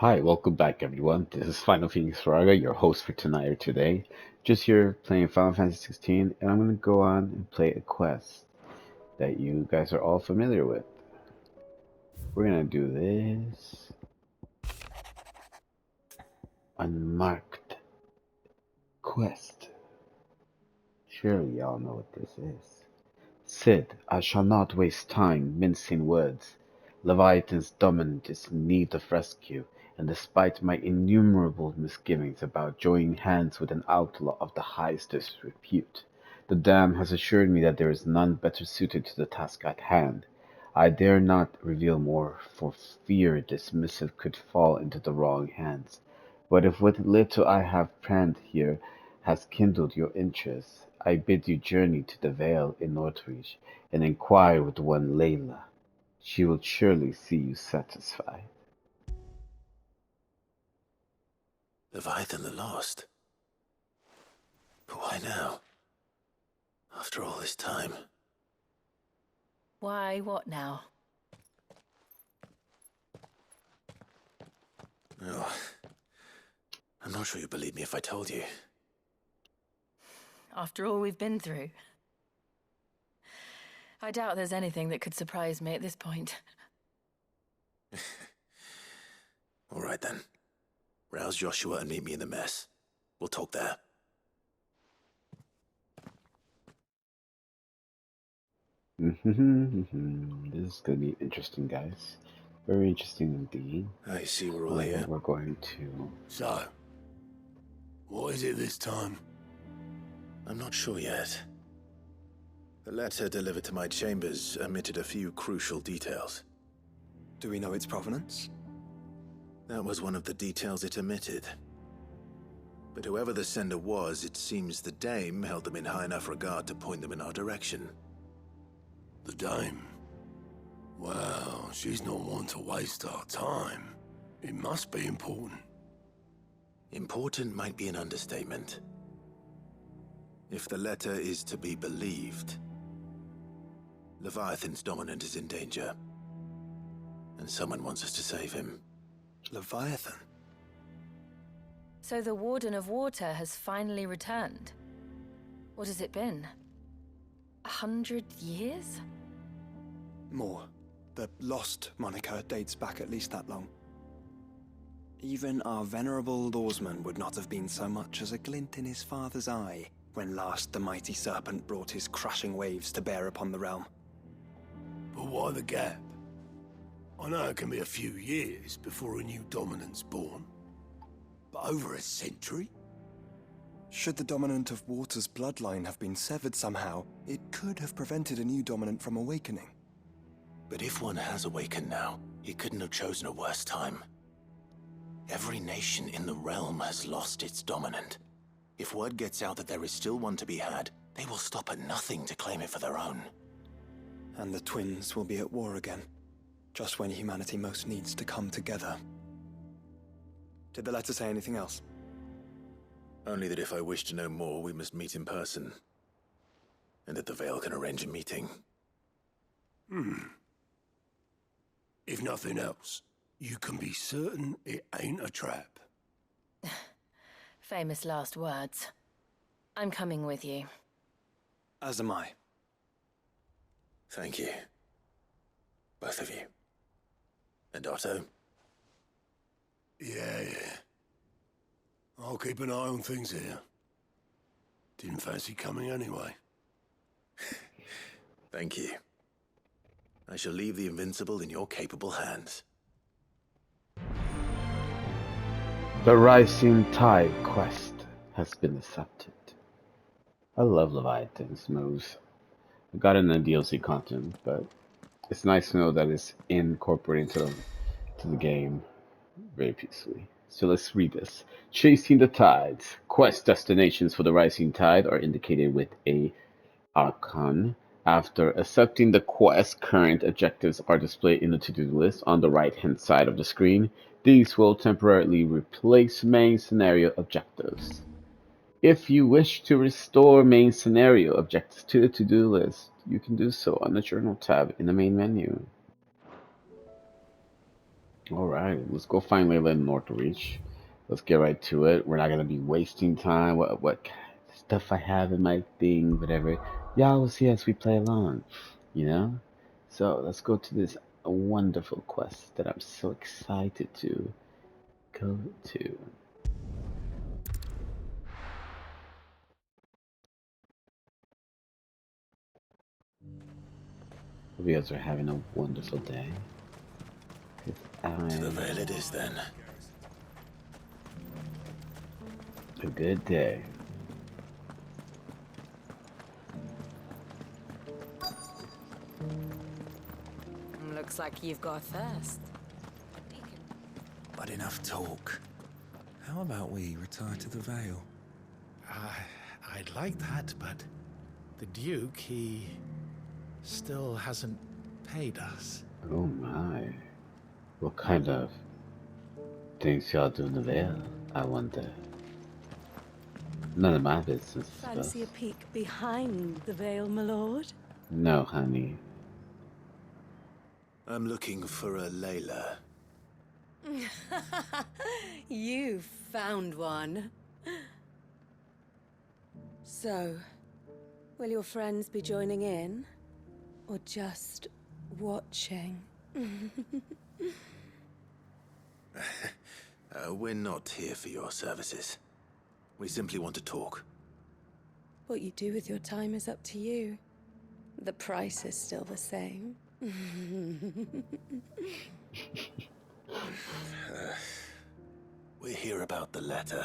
Hi, welcome back everyone. This is Final Phoenix Raga, your host for tonight or today. Just here playing Final Fantasy 16, and I'm going to go on and play a quest that you guys are all familiar with. We're going to do this unmarked quest. Surely y'all know what this is. Sid, I shall not waste time mincing words. Leviathan's dominant is in need of rescue, and despite my innumerable misgivings about joining hands with an outlaw of the highest repute, the Dam has assured me that there is none better suited to the task at hand. I dare not reveal more, for fear this missive could fall into the wrong hands. But if what little I have penned here has kindled your interest, I bid you journey to the Vale in Northreach, and inquire with one Layla. She will surely see you satisfied. Leviathan the Lost? But why now? After all this time? Why, what now? Oh, I'm not sure you'd believe me if I told you. After all we've been through. I doubt there's anything that could surprise me at this point. All right then. Rouse Joshua and meet me in the mess. We'll talk there. This is going to be interesting, guys. Very interesting indeed. I see we're all here. We're going to... So, what is it this time? I'm not sure yet. The letter delivered to my chambers omitted a few crucial details. Do we know its provenance? That was one of the details it omitted. But whoever the sender was, it seems the Dame held them in high enough regard to point them in our direction. The Dame? Well, she's not one to waste our time. It must be important. Important might be an understatement. If the letter is to be believed, Leviathan's dominant is in danger, and someone wants us to save him. Leviathan? So the Warden of Water has finally returned. What has it been? 100 years? More. The Lost moniker dates back at least that long. Even our venerable lawsman would not have been so much as a glint in his father's eye when last the mighty serpent brought his crashing waves to bear upon the realm. But why the gap? I know it can be a few years before a new dominant's born. But over a century? Should the dominant of Water's bloodline have been severed somehow, it could have prevented a new dominant from awakening. But if one has awakened now, he couldn't have chosen a worse time. Every nation in the realm has lost its dominant. If word gets out that there is still one to be had, they will stop at nothing to claim it for their own. And the twins will be at war again, just when humanity most needs to come together. Did the letter say anything else? Only that if I wish to know more, we must meet in person. And that the Vale can arrange a meeting. If nothing else, you can be certain it ain't a trap. Famous last words. I'm coming with you. As am I. Thank you. Both of you. And Otto? Yeah. I'll keep an eye on things here. Didn't fancy coming anyway. Thank you. I shall leave the Invincible in your capable hands. The Rising Tide quest has been accepted. I love Leviathan's moves. I got it in the DLC content, but it's nice to know that it's incorporated to the game very peacefully. So let's read this. Chasing the Tides. Quest destinations for the Rising Tide are indicated with a icon. After accepting the quest, current objectives are displayed in the to-do list on the right-hand side of the screen. These will temporarily replace main scenario objectives. If you wish to restore main scenario objectives to the to-do list, you can do so on the Journal tab in the main menu. Alright, let's go find Layla in Northreach. Let's get right to it. We're not gonna be wasting time. What stuff I have in my thing, whatever. Y'all will see as we play along, you know? So let's go to this wonderful quest that I'm so excited to go to. Hope you guys are having a wonderful day. To the Vale it is then. A good day. Looks like you've got a thirst. But enough talk. How about we retire to the Vale? I'd like that, but the Duke, he still hasn't paid us. Oh my. What kind of things y'all do in the Vale, I wonder? None of my business. Fancy a peek behind the veil, my lord? No, honey. I'm looking for a Layla. You found one. So, will your friends be joining in? Or just watching? We're not here for your services. We simply want to talk. What you do with your time is up to you. The price is still the same. We're here about the letter.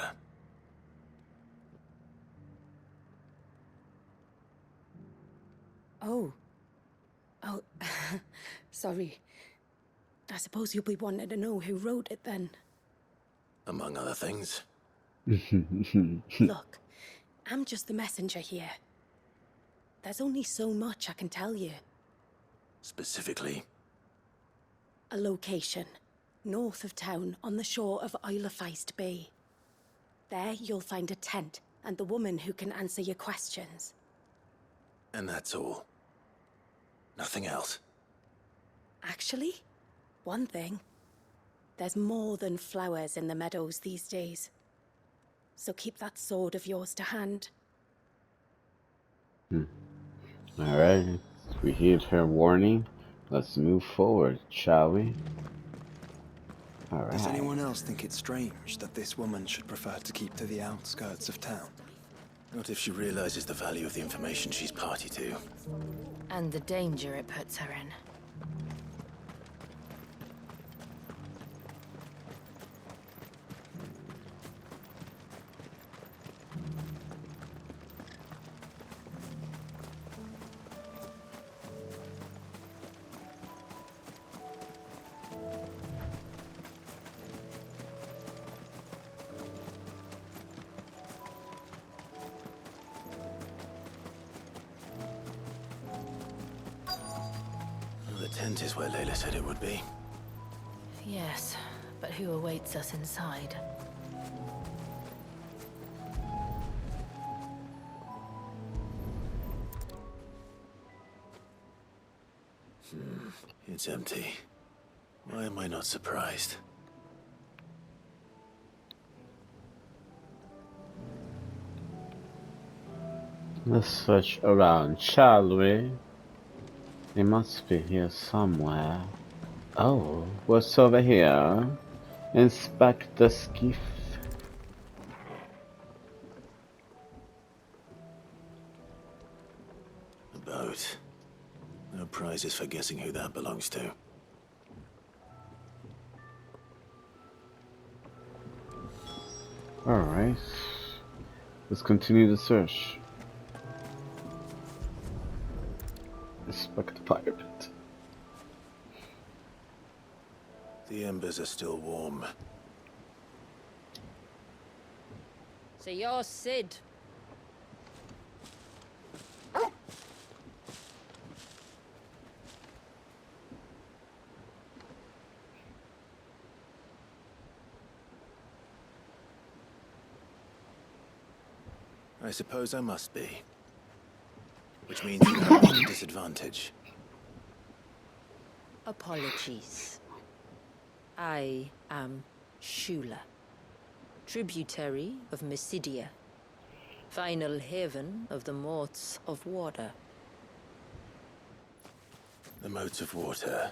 Oh. Sorry. I suppose you'll be wanting to know who wrote it then. Among other things. Look, I'm just the messenger here. There's only so much I can tell you. Specifically. A location, north of town, on the shore of Isle of Feist Bay. There you'll find a tent, and the woman who can answer your questions. And that's all. Nothing else. Actually, one thing. There's more than flowers in the meadows these days. So keep that sword of yours to hand. Alright, we heed her warning. Let's move forward, shall we? Alright. Does anyone else think it's strange that this woman should prefer to keep to the outskirts of town? Not if she realizes the value of the information she's party to. And the danger it puts her in. The tent is where Layla said it would be. Yes, but who awaits us inside? It's empty. Why am I not surprised? Let's search around, shall we? It must be here somewhere. Oh, what's over here? Inspect the skiff. A boat. No prizes for guessing who that belongs to. Alright. Let's continue the search. Inspect the pirate. The embers are still warm. So you're Sid. I suppose I must be. Which means you have me at a disadvantage. Apologies. I am Shula, tributary of Mysidia, final haven of the Moats of Water. The Moats of Water.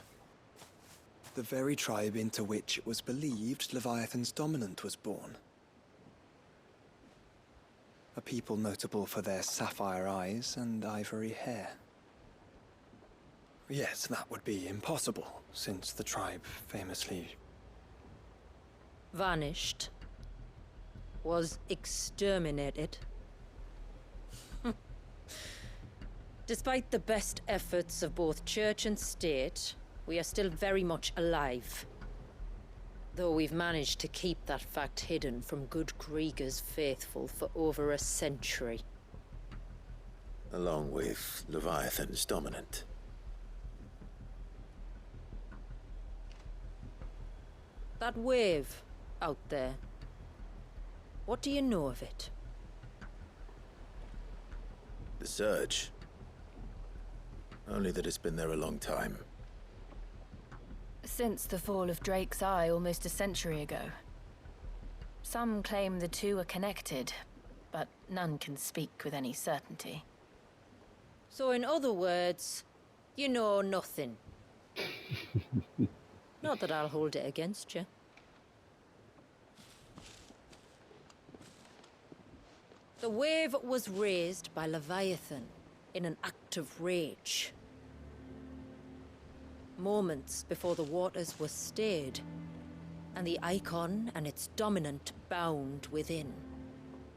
The very tribe into which it was believed Leviathan's dominant was born. A people notable for their sapphire eyes and ivory hair. Yes, that would be impossible, since the tribe famously... Vanished. Was exterminated. Despite the best efforts of both church and state, we are still very much alive. Though we've managed to keep that fact hidden from good Krieger's faithful for over a century. Along with Leviathan's dominant. That wave out there. What do you know of it? The Surge. Only that it's been there a long time. Since the fall of Drake's Eye almost a century ago. Some claim the two are connected, but none can speak with any certainty. So in other words, you know nothing. Not that I'll hold it against you. The wave was raised by Leviathan in an act of rage. Moments before the waters were stayed, and the icon and its dominant bound within.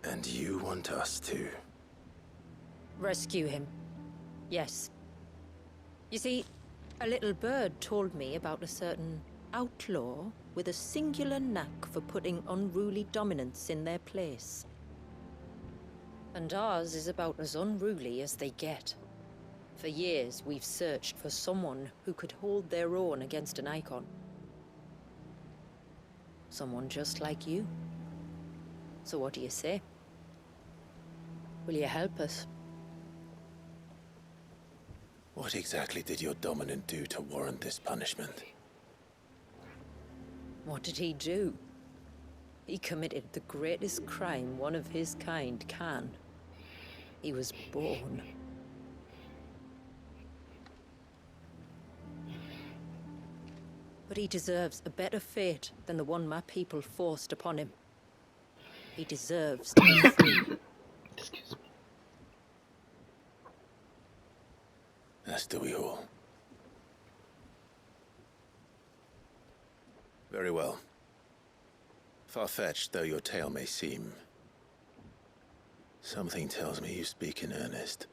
And you want us to? Rescue him. Yes. You see, a little bird told me about a certain outlaw with a singular knack for putting unruly dominants in their place. And ours is about as unruly as they get. For years, we've searched for someone who could hold their own against an icon. Someone just like you. So what do you say? Will you help us? What exactly did your dominant do to warrant this punishment? What did he do? He committed the greatest crime one of his kind can. He was born. But he deserves a better fate than the one my people forced upon him. He deserves to be free. Excuse me. As do we all. Very well. Far-fetched though your tale may seem, something tells me you speak in earnest.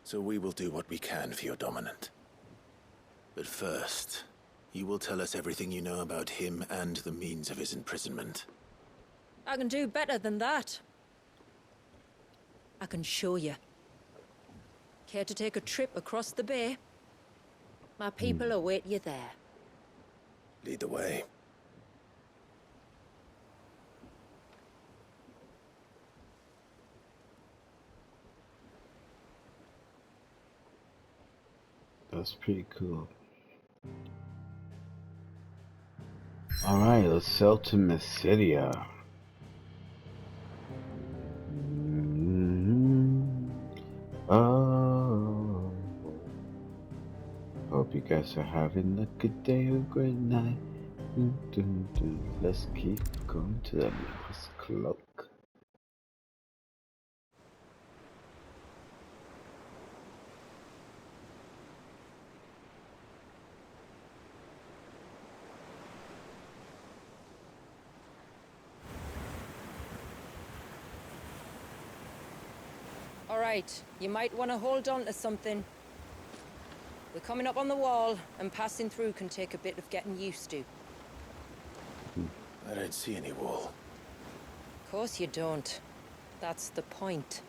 So we will do what we can for your dominant. But first, you will tell us everything you know about him and the means of his imprisonment. I can do better than that. I can show you. Care to take a trip across the bay? My people await you there. Lead the way. That's pretty cool. Alright, let's sail to Mysidia. Oh, hope you guys are having a good day or great night. Let's keep going to the next cloak. All right, you might want to hold on to something. We're coming up on the wall, and passing through can take a bit of getting used to. I don't see any wall. Of course you don't. That's the point.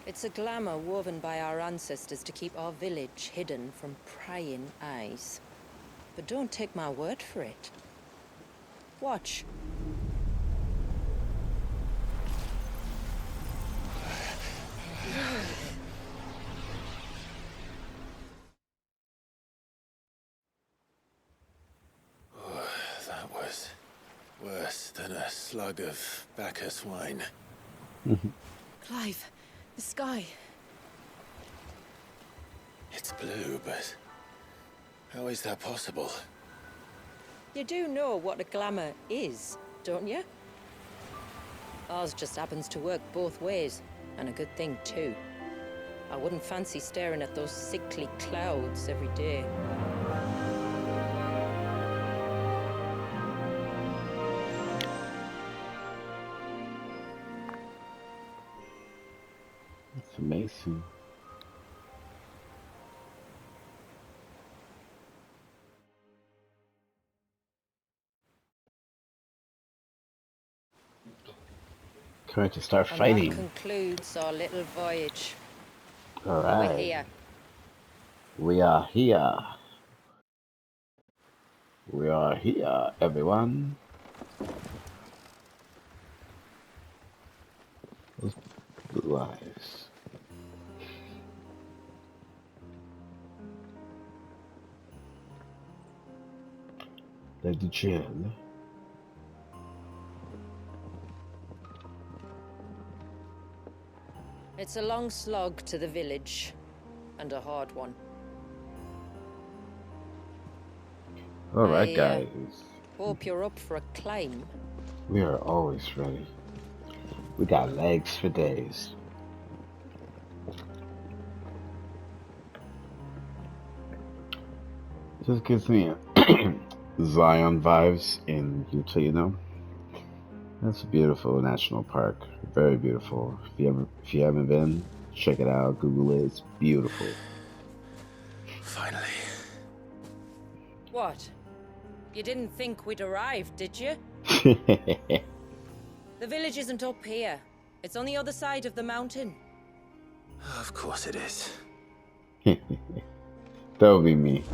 It's a glamour woven by our ancestors to keep our village hidden from prying eyes. But don't take my word for it. Watch. was worse than a slug of Bacchus wine. Clive, the sky. It's blue, but how is that possible? You do know what a glamour is, don't you? Ours just happens to work both ways, and a good thing too. I wouldn't fancy staring at those sickly clouds every day. That's amazing. Going to start And fighting. that concludes our little voyage. All We're right. here. We are here. We are here, everyone. Those blue eyes. Lady Jill. It's a long slog to the village, and a hard one. All right, I, guys. Hope you're up for a climb. We are always ready. We got legs for days. Just gives me Zion vibes in Utah, you know. That's a beautiful national park. Very beautiful. If you haven't been, check it out. Google it. It's beautiful. Finally. What? You didn't think we'd arrived, did you? The village isn't up here. It's on the other side of the mountain. Of course it is. That would be me.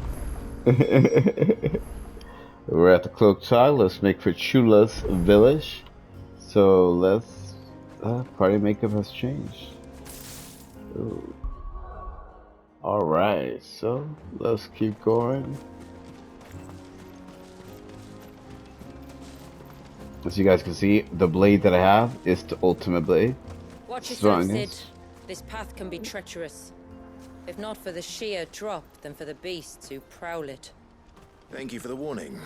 We're at the Cloak Child. Let's make for Chula's village. So let's party makeup has changed. Ooh. All right, so let's keep going. As you guys can see, the blade that I have is the ultimate blade. Watch yourself, Sid. Strongest. This path can be treacherous. If not for the sheer drop, then for the beasts who prowl it. Thank you for the warning.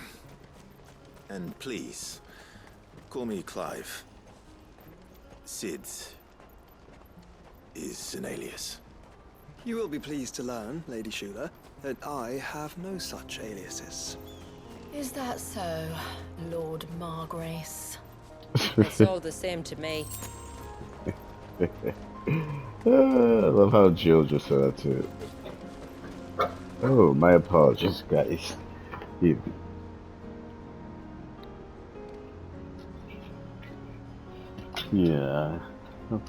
And please, call me Clive. Sid is an alias. You will be pleased to learn, Lady Shula, that I have no such aliases. Is that so, Lord Margrace? It's all the same to me. I love how Jill just said that too. Oh, my apologies, guys. Yeah,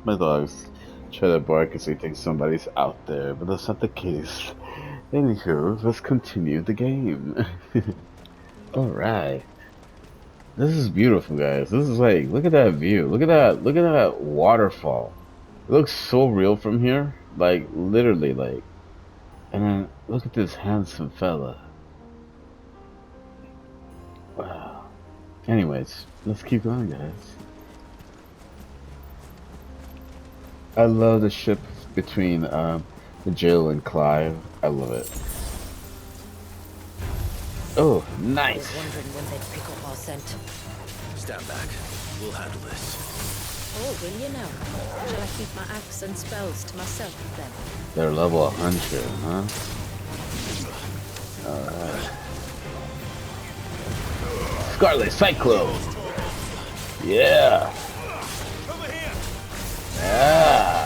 my dogs try to bark because they think somebody's out there, but that's not the case. Anywho, let's continue the game. Alright. This is beautiful, guys. This is like, look at that view. Look at that waterfall. It looks so real from here. Like, literally, like. And then, look at this handsome fella. Wow. Anyways, let's keep going, guys. I love the ship between Jill and Clive. I love it. Oh, I nice. was wondering when they'd pick up our scent. Stand back. We'll handle this. Oh, will you now? Shall I keep my axe and spells to myself then? They're level 100, huh? Alright. Scarlet Cyclone! Yeah! Yeah!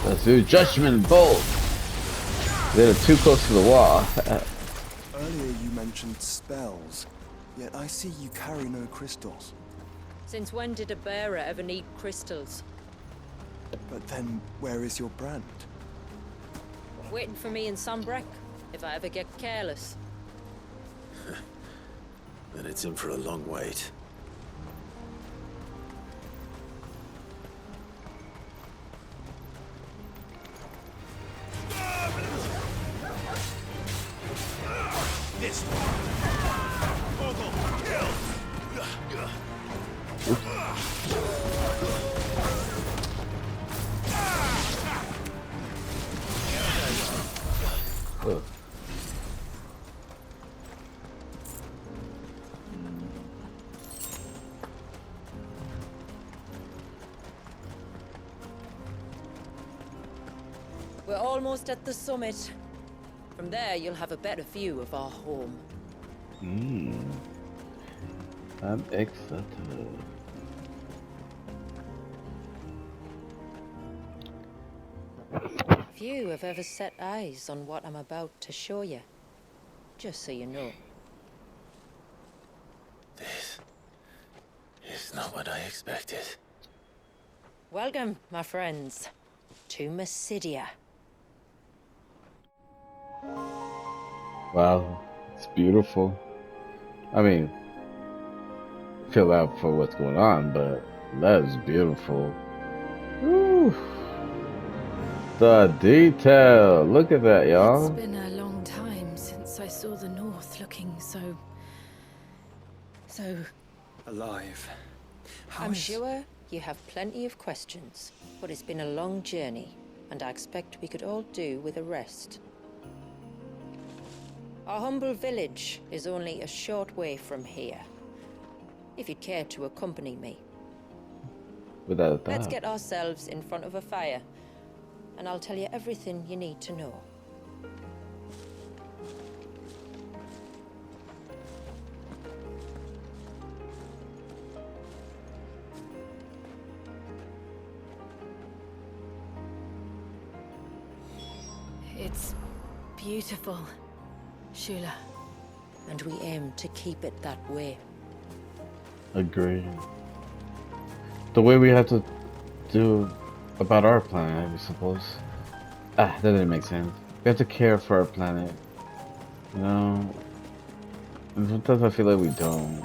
Let's do Judgment Bolt! They're too close to the wall. Earlier you mentioned spells, yet I see you carry no crystals. Since when did a bearer ever need crystals? But then, where is your brand? Waiting for me in Sunbreck, if I ever get careless. Then it's in for a long wait. This one. Ogle, kill. Ugh. We're almost at the summit. From there, you'll have a better view of our home. I'm excited. Few have ever set eyes on what I'm about to show you. Just so you know. This is not what I expected. Welcome, my friends, to Mysidia. Wow, it's beautiful. I mean, feel bad for what's going on, but that is beautiful. Woo. The detail. Look at that, y'all. It's been a long time since I saw the North looking so Alive. I'm sure you have plenty of questions, but it's been a long journey, and I expect we could all do with a rest. Our humble village is only a short way from here. If you'd care to accompany me. Without a doubt. Let's get ourselves in front of a fire, and I'll tell you everything you need to know. It's beautiful, Shula. And we aim to keep it that way. Agree. The way we have to do about our planet, I suppose. That didn't make sense. We have to care for our planet. You know? And sometimes I feel like we don't.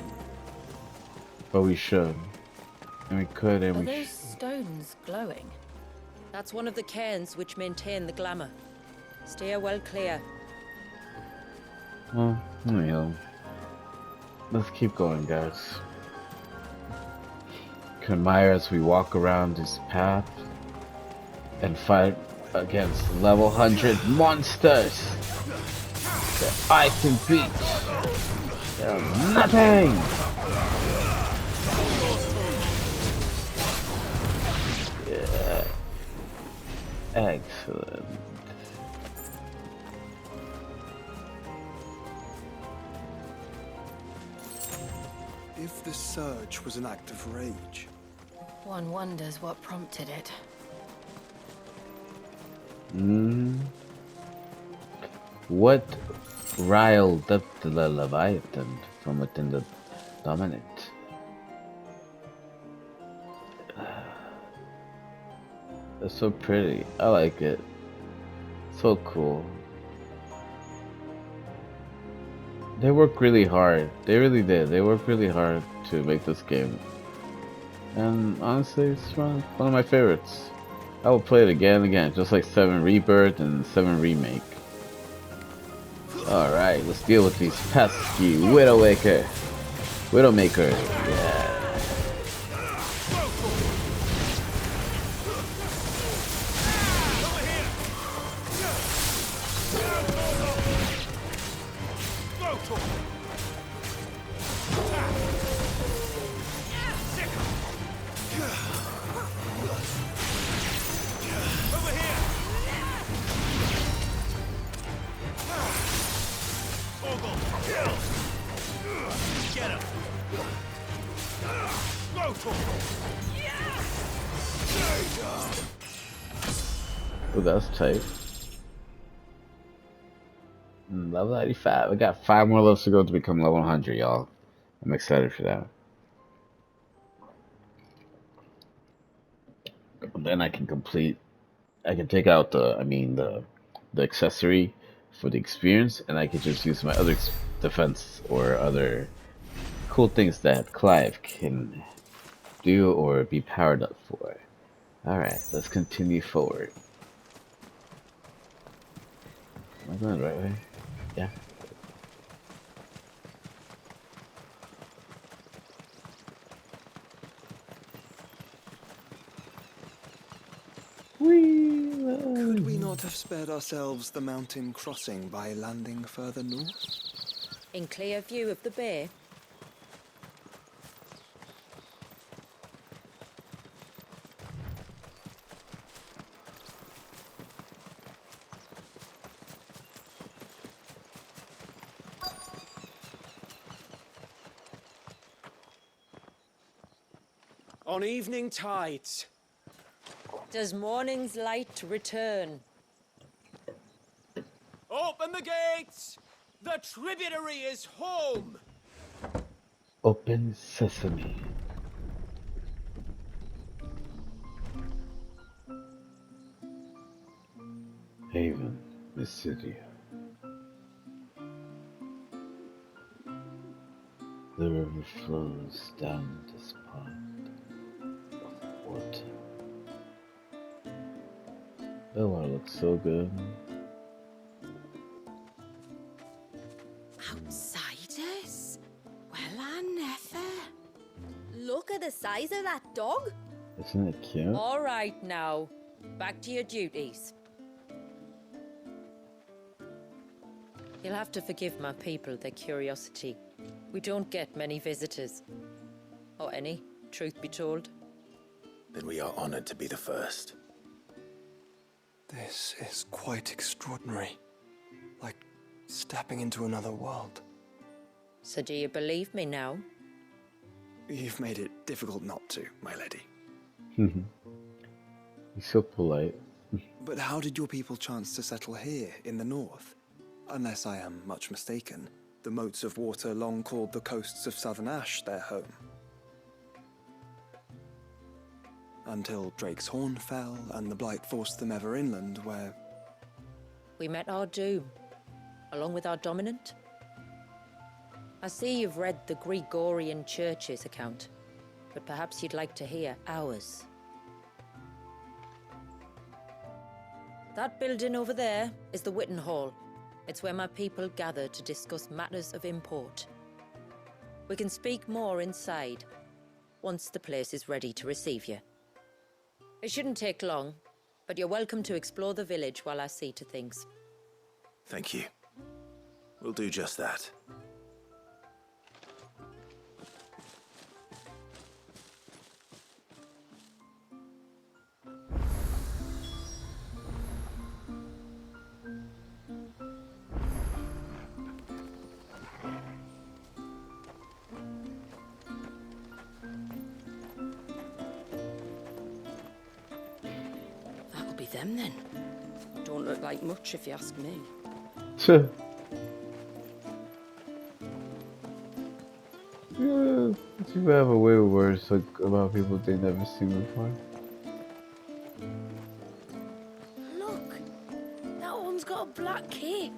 But we should. And we could, and Are we those should. stones glowing? That's one of the cairns which maintain the glamour. Steer well clear. Well, you know. Let's keep going, guys. You can admire as we walk around this path and fight against level 100 monsters that I can beat. They're nothing! Yeah. Excellent. If the surge was an act of rage, One wonders what prompted it. What riled up the Leviathan from within the dominant? That's so pretty. I like it. So cool. They worked really hard. They really did. They worked really hard to make this game. And honestly, it's one of my favorites. I will play it again and again, just like 7 Rebirth and 7 Remake. Alright, let's deal with these pesky Widowmaker. Yeah. Oh, that's tight. Level 95. I got 5 more levels to go to become level 100, y'all. I'm excited for that. Then I can take out the accessory for the experience, and I can just use my other defense or other cool things that Clive can do or be powered up for. Alright, let's continue forward. Am I going the right way? Yeah. Could we not have spared ourselves the mountain crossing by landing further north? In clear view of the bay? On evening tides. Does morning's light return? Open the gates! The tributary is home! Open sesame. Haven, Mysidia. The river flows down this pond of water. That water looks so good. Outsiders? Well, I never. Look at the size of that dog. Isn't it cute? All right now, back to your duties. You'll have to forgive my people their curiosity. We don't get many visitors. Or any, truth be told. Then we are honored to be the first. This is quite extraordinary. Like stepping into another world. So do you believe me now? You've made it difficult not to, my lady. He's so polite. But how did your people chance to settle here in the north? Unless I am much mistaken, the moats of water long called the coasts of southern Ash their home. Until Drake's Horn fell and the Blight forced them ever inland, where... We met our doom, along with our dominant. I see you've read the Gregorian Church's account, but perhaps you'd like to hear ours. That building over there is the Witten Hall. It's where my people gather to discuss matters of import. We can speak more inside, once the place is ready to receive you. It shouldn't take long, but you're welcome to explore the village while I see to things. Thank you. We'll do just that. That'll be them then. Don't look like much if you ask me. Yeah, you have a way worse like about people they never seen before. Look, that one's got a black cape.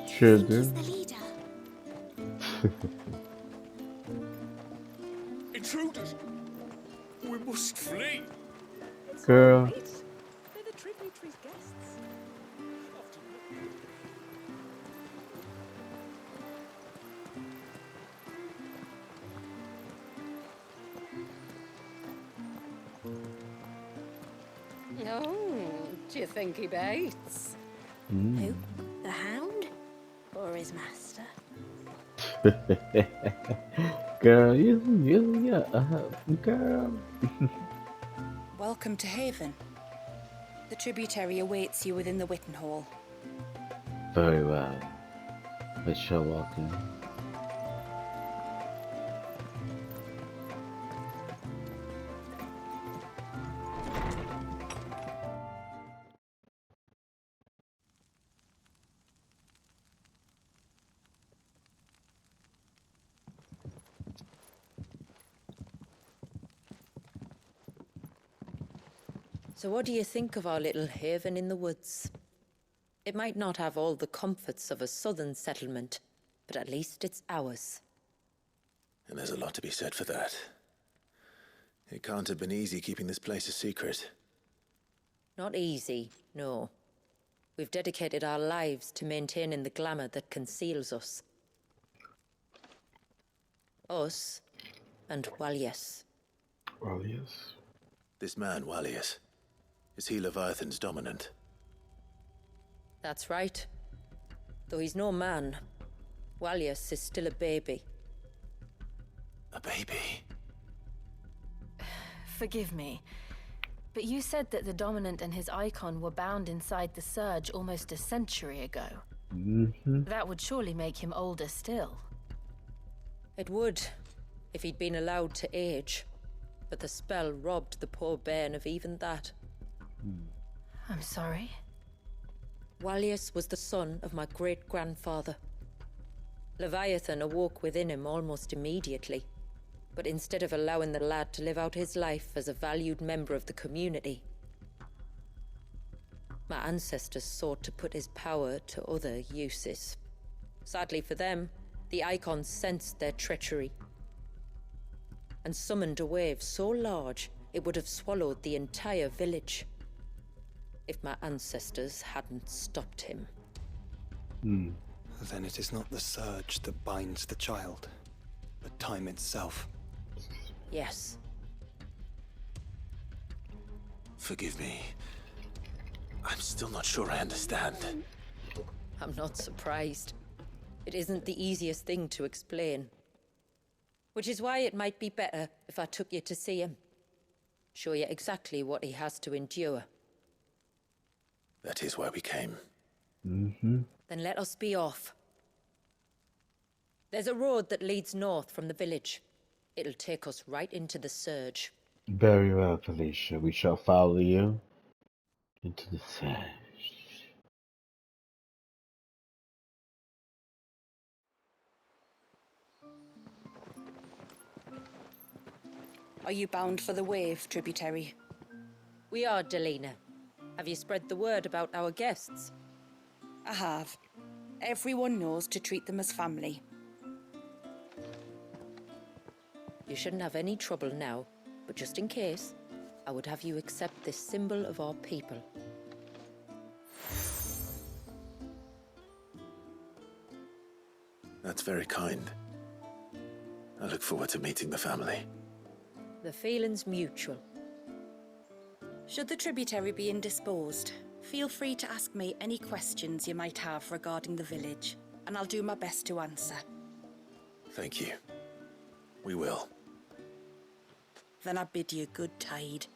Sure He's do. the leader. Intruders! We must flee! Girl. They're the tributary's guests. Oh, do you think he baits? Who? The Hound? Or his master? Girl, girl. Welcome to Haven. The tributary awaits you within the Witten Hall. Very well. I shall walk in. So what do you think of our little haven in the woods? It might not have all the comforts of a southern settlement, but at least it's ours. And there's a lot to be said for that. It can't have been easy keeping this place a secret. Not easy, no. We've dedicated our lives to maintaining the glamour that conceals us. Us and Walias. Walias? This man, Walias, is he Leviathan's dominant? That's right. Though he's no man, Walias is still a baby. A baby? Forgive me, but you said that the Dominant and his icon were bound inside the Surge almost a century ago. That would surely make him older still. It would, if he'd been allowed to age. But the spell robbed the poor bairn of even that. I'm sorry. Walias was the son of my great-grandfather. Leviathan awoke within him almost immediately. But instead of allowing the lad to live out his life as a valued member of the community, my ancestors sought to put his power to other uses. Sadly for them, the icons sensed their treachery and summoned a wave so large it would have swallowed the entire village if my ancestors hadn't stopped him. Then it is not the surge that binds the child, but time itself. Yes. Forgive me. I'm still not sure I understand. I'm not surprised. It isn't the easiest thing to explain. Which is why it might be better if I took you to see him. Show you exactly what he has to endure. That is why we came. Then let us be off. There's a road that leads north from the village. It'll take us right into the Surge. Very well, Felicia. We shall follow you into the Surge. Are you bound for the Wave, tributary? We are, Delina. Have you spread the word about our guests? I have. Everyone knows to treat them as family. You shouldn't have any trouble now, but just in case, I would have you accept this symbol of our people. That's very kind. I look forward to meeting the family. The feeling's mutual. Should the tributary be indisposed, feel free to ask me any questions you might have regarding the village, and I'll do my best to answer. Thank you. We will. Then I bid you good tide.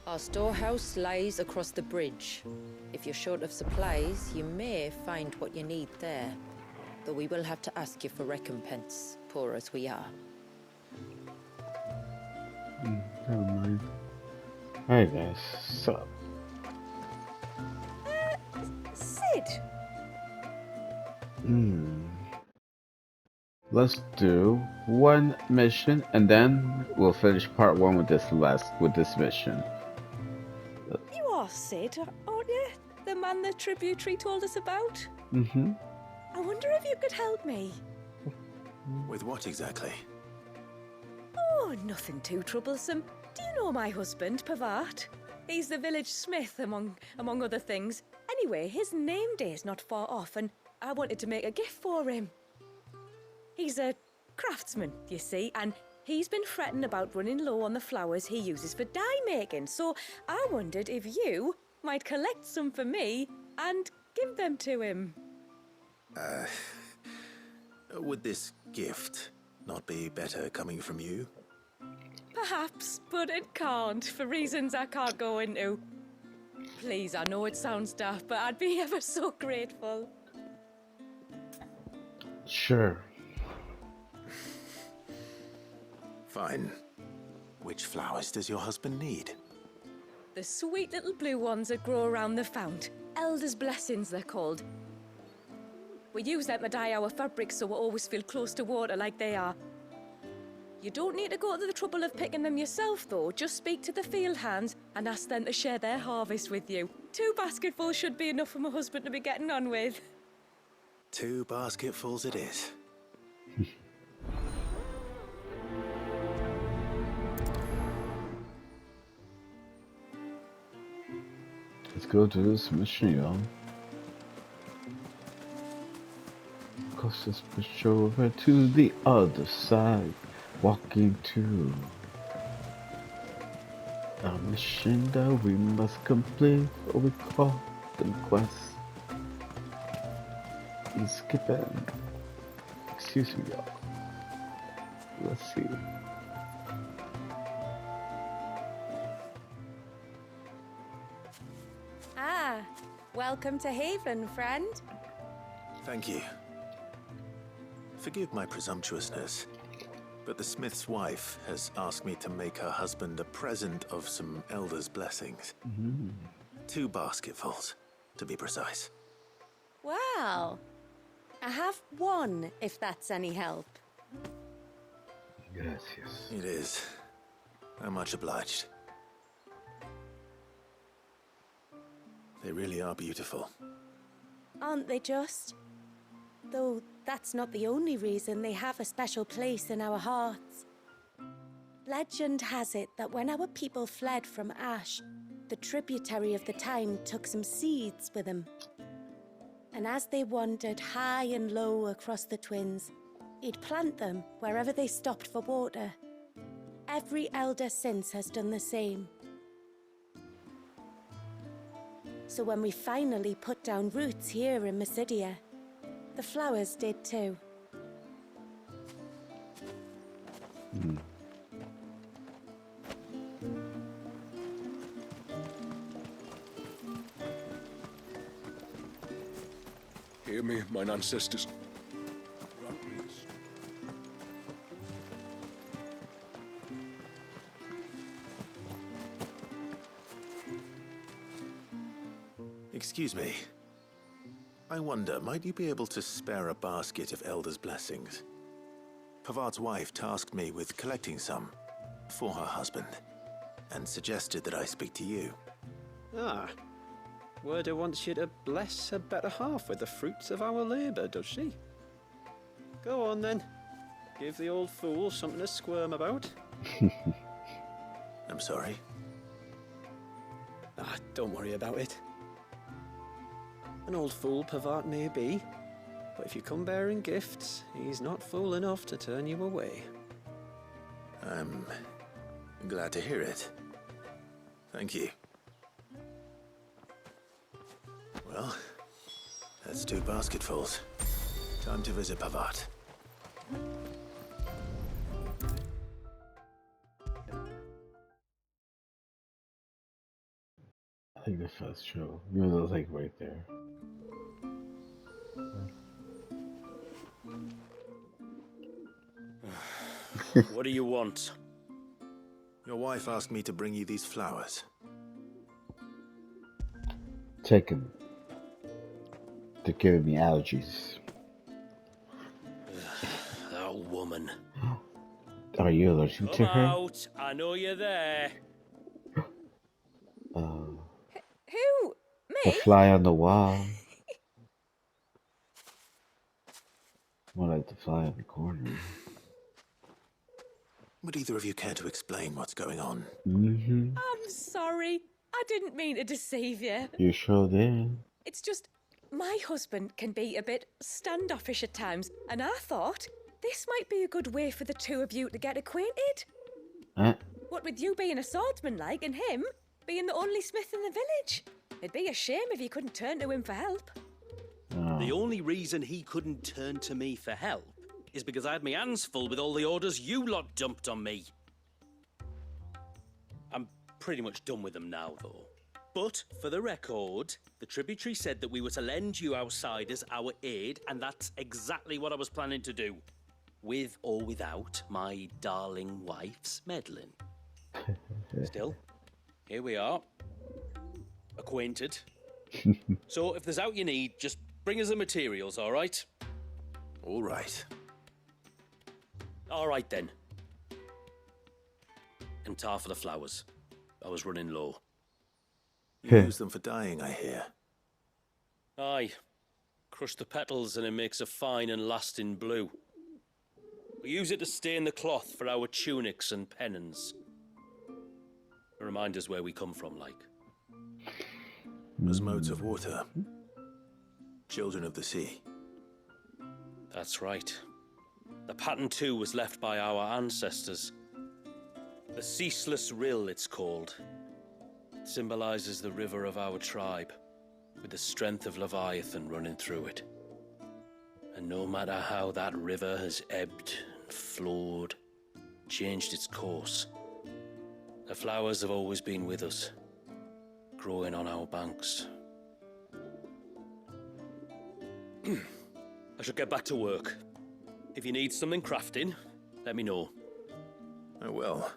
Our storehouse lies across the bridge. If you're short of supplies, you may find what you need there. Though we will have to ask you for recompense, poor as we are. Never mind. Hey guys, so... Sid! Let's do one mission and then we'll finish part one with this mission. You are Sid, aren't you? The man the tributary told us about? I wonder if you could help me. With what exactly? Oh, nothing too troublesome. Do you know my husband, Pavat? He's the village smith, among other things. Anyway, his name day's not far off, and I wanted to make a gift for him. He's a craftsman, you see, and he's been fretting about running low on the flowers he uses for dye making, so I wondered if you might collect some for me and give them to him. Would this gift not be better coming from you? Perhaps, but it can't, for reasons I can't go into. Please, I know it sounds daft, but I'd be ever so grateful. Sure. Fine. Which flowers does your husband need? The sweet little blue ones that grow around the fount. Elder's blessings, they're called. We use them to dye our fabrics so we always feel close to water like they are. You don't need to go to the trouble of picking them yourself, though. Just speak to the field hands and ask them to share their harvest with you. 2 basketfuls should be enough for my husband to be getting on with. 2 basketfuls it is. Let's go to this mission, y'all. Cross this bridge over to the other side. Walking to a mission that we must complete, or we call the quest. He's skipping. Excuse me, y'all. Let's see. Ah, welcome to Haven, friend. Thank you. Forgive my presumptuousness, but the smith's wife has asked me to make her husband a present of some elder's blessings. 2 basketfuls, to be precise. Well, I have 1, if that's any help. Gracias. It is. I'm much obliged. They really are beautiful. Aren't they just? Though that's not the only reason they have a special place in our hearts. Legend has it that when our people fled from Ash, the tributary of the time took some seeds with them. And as they wandered high and low across the Twins, he'd plant them wherever they stopped for water. Every elder since has done the same. So when we finally put down roots here in Mysidia, the flowers did too. Hear me, mine ancestors. Excuse me. I wonder, might you be able to spare a basket of Elder's blessings? Pavard's wife tasked me with collecting some for her husband, and suggested that I speak to you. Ah, Werda wants you to bless her better half with the fruits of our labour, does she? Go on then. Give the old fool something to squirm about. I'm sorry. Ah, don't worry about it. An old fool Pavard may be, but if you come bearing gifts, he's not fool enough to turn you away. I'm glad to hear it. Thank you. Well, that's 2 basketfuls. Time to visit Pavard. I think the first show. You know, like right there. What do you want? Your wife asked me to bring you these flowers. Take them. They're giving me allergies. That woman. Are you allergic to Come her? out! I know you're there. Who? The Me? fly on the wall. More like the fly on the corner. Would either of you care to explain what's going on? I'm sorry. I didn't mean to deceive you. You sure did. It's just, my husband can be a bit standoffish at times, and I thought this might be a good way for the 2 of you to get acquainted. What with you being a swordsman like, and him being the only smith in the village. It'd be a shame if you couldn't turn to him for help. The only reason he couldn't turn to me for help is because I had my hands full with all the orders you lot dumped on me. I'm pretty much done with them now, though. But, for the record, the tributary said that we were to lend you outsiders our aid, and that's exactly what I was planning to do. With or without my darling wife's meddling. Still, here we are. Acquainted. So, if there's out you need, just bring us the materials, all right? All right. All right, then. and tar for the flowers. I was running low. You use them for dyeing, I hear. Aye. Crush the petals and it makes a fine and lasting blue. We use it to stain the cloth for our tunics and pennons. To remind us where we come from, like. As modes of water. Children of the sea. That's right. The pattern too was left by our ancestors. The Ceaseless Rill, it's called. It symbolizes the river of our tribe, with the strength of Leviathan running through it. And no matter how that river has ebbed and flowed, changed its course, the flowers have always been with us, growing on our banks. I should get back to work. If you need something crafting, let me know. I will.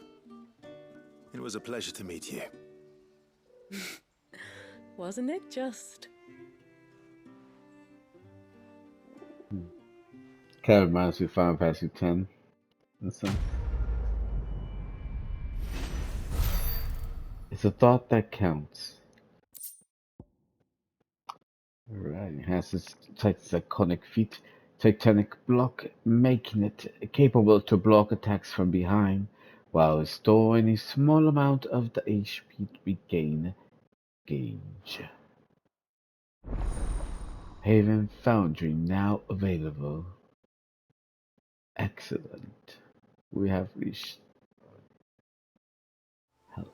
It was a pleasure to meet you. Wasn't it just? Kind of reminds me of Final Fantasy X. In a sense. It's a thought that counts. Alright, it has its tectonic feet, tectonic block, making it capable to block attacks from behind, while restoring a small amount of the HP we gain gauge. Haven Foundry now available. Excellent. We have reached help.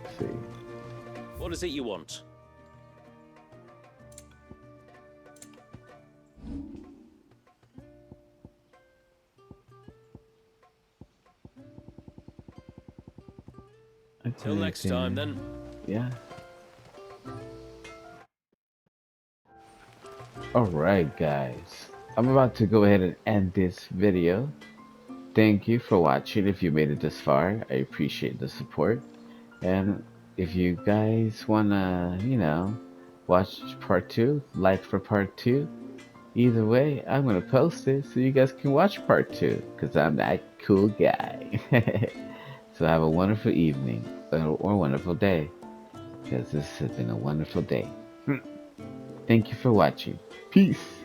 Let's see. What is it you want? Till next time, then. Yeah. Alright, guys. I'm about to go ahead and end this video. Thank you for watching. If you made it this far, I appreciate the support. And if you guys wanna, watch part 2, like for part 2, either way, I'm gonna post it so you guys can watch part 2, because I'm that cool guy. So have a wonderful evening, or wonderful day, because this has been a wonderful day. Thank you for watching. Peace.